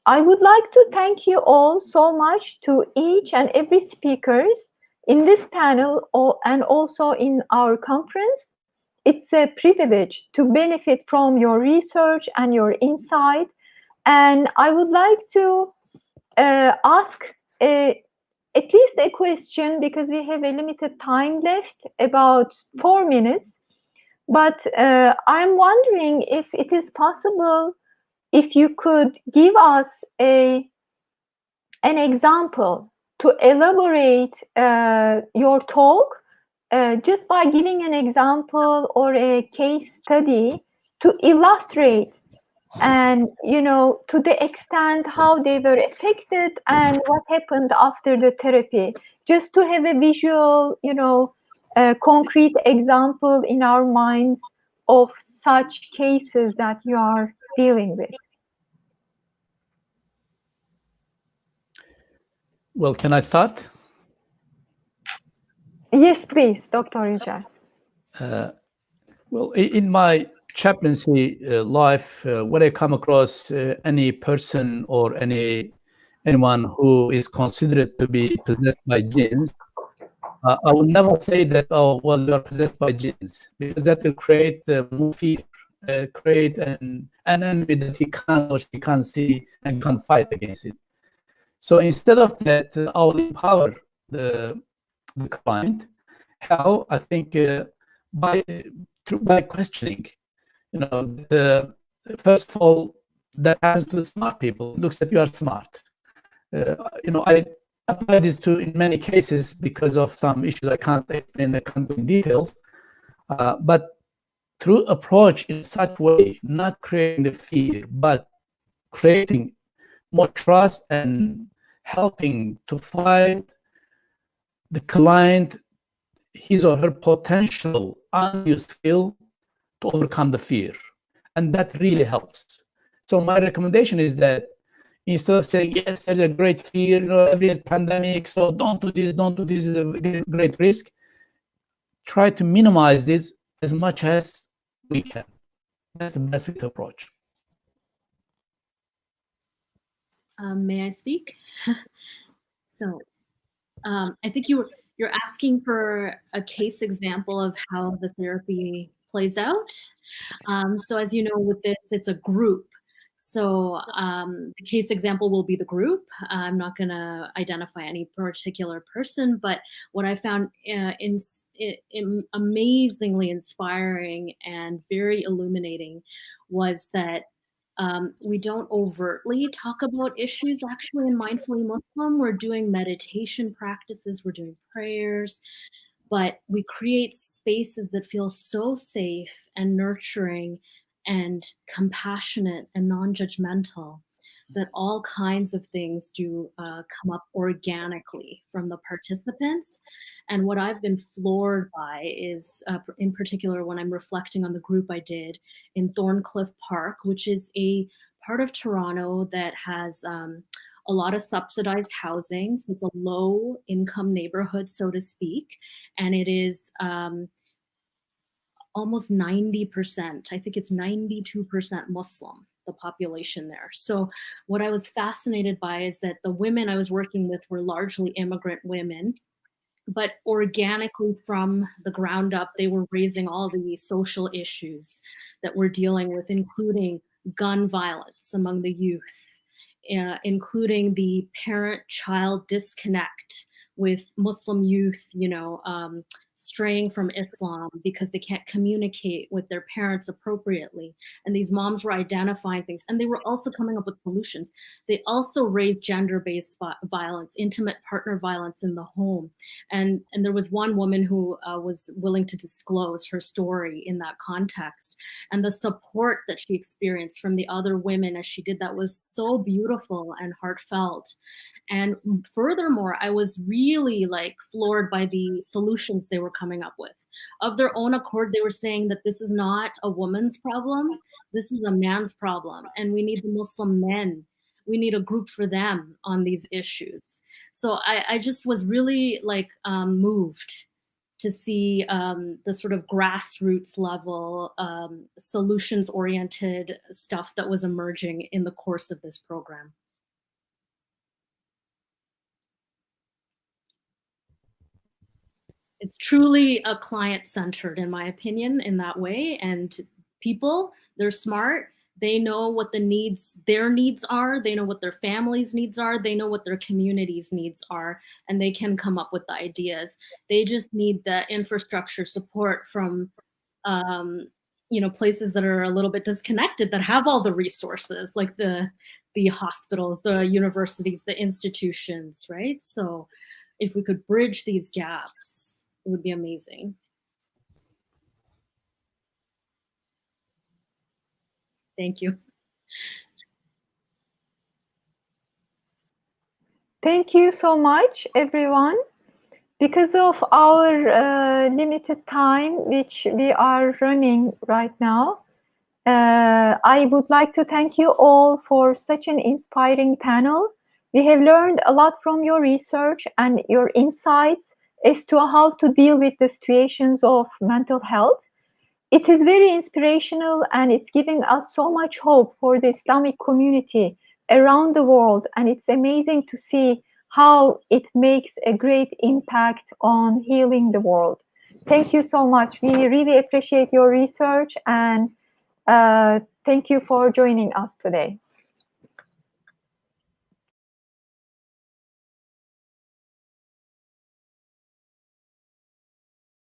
I would like to thank you all so much to each and every speakers in this panel and also in our conference. It's a privilege to benefit from your research and your insight. And I would like to ask at least a question because we have a limited time left, about 4 minutes. But I'm wondering if it is possible if you could give us an example to elaborate your talk, just by giving an example or a case study to illustrate, and to the extent how they were affected and what happened after the therapy, just to have a visual, concrete example in our minds of such cases that you are dealing with. Well, can I start? Yes, please, Dr. Yucel. Well, in my chaplaincy life, when I come across any person or anyone who is considered to be possessed by jinns, I will never say that, oh, well, you are possessed by jinns, because that will create more fear, create an enemy that he can't or she can't see and can't fight against it. So instead of that, I will empower the client. How? I think by questioning. First of all, that happens to smart people. It looks that you are smart. I apply this to in many cases because of some issues I can't explain. I can't go in details. But through approach in such way, not creating the fear, but creating more trust and helping to find the client his or her potential unused skill to overcome the fear. And that really helps. So my recommendation is that instead of saying, yes, there's a great fear, every pandemic, so don't do this, is a great risk, try to minimize this as much as we can. That's the best way to approach. May I speak? So I think you're asking for a case example of how the therapy plays out. So as you know, with this, it's a group. So the case example will be the group. I'm not going to identify any particular person, but what I found amazingly inspiring and very illuminating was that we don't overtly talk about issues actually in Mindfully Muslim. We're doing meditation practices, we're doing prayers, but we create spaces that feel so safe and nurturing and compassionate and non-judgmental that all kinds of things do come up organically from the participants. And what I've been floored by is, in particular, when I'm reflecting on the group I did in Thorncliffe Park, which is a part of Toronto that has a lot of subsidized housing. So it's a low income neighborhood, so to speak. And it is almost 90%, I think it's 92% Muslim, the population there. So what I was fascinated by is that the women I was working with were largely immigrant women, but organically from the ground up, they were raising all the social issues that we're dealing with, including gun violence among the youth, including the parent-child disconnect with Muslim youth, straying from Islam because they can't communicate with their parents appropriately. And these moms were identifying things, and they were also coming up with solutions. They also raised gender-based violence, intimate partner violence in the home. And there was one woman who was willing to disclose her story in that context. And the support that she experienced from the other women as she did that was so beautiful and heartfelt. And furthermore, I was really floored by the solutions they were coming up with. Of their own accord, they were saying that this is not a woman's problem, this is a man's problem, and we need the Muslim men. We need a group for them on these issues. So I just was really moved to see the sort of grassroots level, solutions-oriented stuff that was emerging in the course of this program. It's truly a client-centered, in my opinion, in that way. And people, they're smart. They know what their needs are. They know what their families' needs are. They know what their community's needs are, and they can come up with the ideas. They just need the infrastructure support from, places that are a little bit disconnected, that have all the resources, like the hospitals, the universities, the institutions, right? So if we could bridge these gaps, it would be amazing. Thank you. Thank you so much, everyone. Because of our limited time, which we are running right now, I would like to thank you all for such an inspiring panel. We have learned a lot from your research and your insights as to how to deal with the situations of mental health. It is very inspirational and it's giving us so much hope for the Islamic community around the world. And it's amazing to see how it makes a great impact on healing the world. Thank you so much. We really appreciate your research and thank you for joining us today.